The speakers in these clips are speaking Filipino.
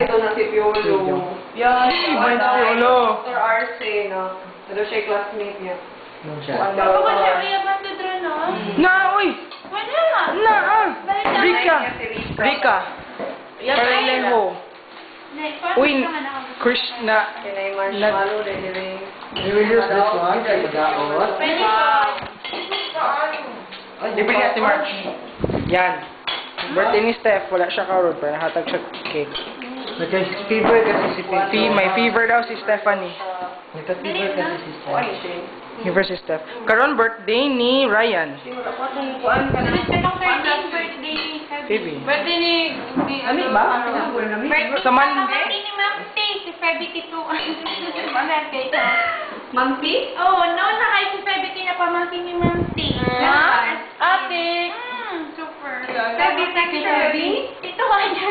ito na si Piolo. Yan. Iba na Piolo. Dr. Arce, no? Ito siya yung classmate niya. Nung siya. Papa ko siya kaya ba sa drone, no? Na, uy! Wala nga. Na, ah! Rika! Rika. Rika! Paraleho. Uy, Krishna. Kaya yung marshmallow, dahil You will use this one kay pagkaot. Pwede pa. Libre nga si March. Yan. Birthday ni Steph, wala siya karoon, pero nahatag siya cake. Nagka-fever kasi si Pete. May fever daw si Stephanie. Nagka-fever kasi si Steph. Fever si Steph. Karon birthday ni Ryan. Respect ang 13th birthday ni Phoebe. Birthday ni... Lamig ba? Birthday Sa man- ni Ma'am T, si Febby T2. Birthday ko. Mampi? Oo, noon na kayo si Febby T na pamangkin ni Ma'am T. Ate! Super. Febby T si Febby? Ito ka niya.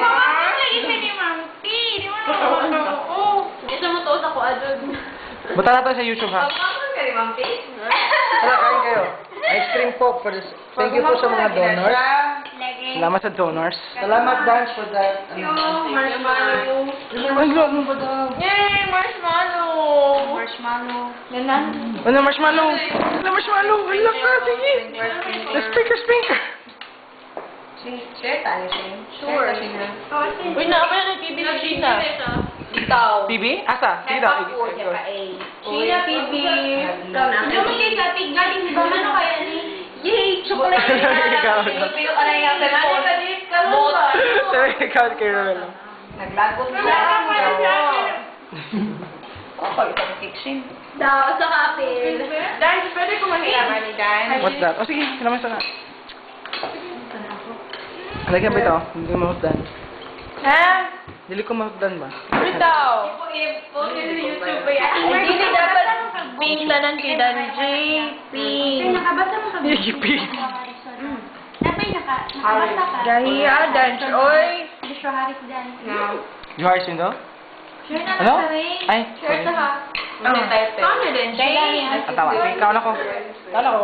Pamangkin lagi siya ni Ma'am T. Di mo naman ako. Gusto mo to sa ko adod. Buta na to sa YouTube ha. Pagkakas ka ni Mampi? Tara, kain kayo. Ice cream po. Thank you po sa mga donors. Salamat sa donors. Salamat, Dance, for that. Marshmallow. Ay, ano ba daw? Yay! Marshmallow! Marshmallow. Ganon. Ano marshmallow? Ano marshmallow? Hala ka, sige. Speaker. Share tayo siya. Sure. Uy, naapala na TV na Sheena. Ikaw. TV? Asa? Sige daw. Sheena, TV. Ikaw na. Ano mo kayo sa tig galing ba? Ano kaya ni? Yay! Chocolate! Ikaw. Pilo ka na yung cellphone. Sabi ikaw kay Romelo. Naglagot Wala ka pala sa akin. Ako, itong kitchen. Daw, sa kapil. Dan, pwede ko mahiraman ni Dan. What's that? Oh, sige. Kinaman sana. Lagyan ba ito? Hindi ko mahusdan. Ha? Dili ko mahusdan ba? Bitaw. Post sa YouTube ba yan? Hindi na dapat bungtanan kay Dan JP. Nakabasa mo sa JP. Napay nakabasa ka. Gahiya, Dan. Oy. Joshua Harris Dan. Johar Sindo? Share na Ano? sa ring. Ay, Share sorry. sa ha. Ano tayo? Ano din? Atawa. Ikaw na ko. Hello.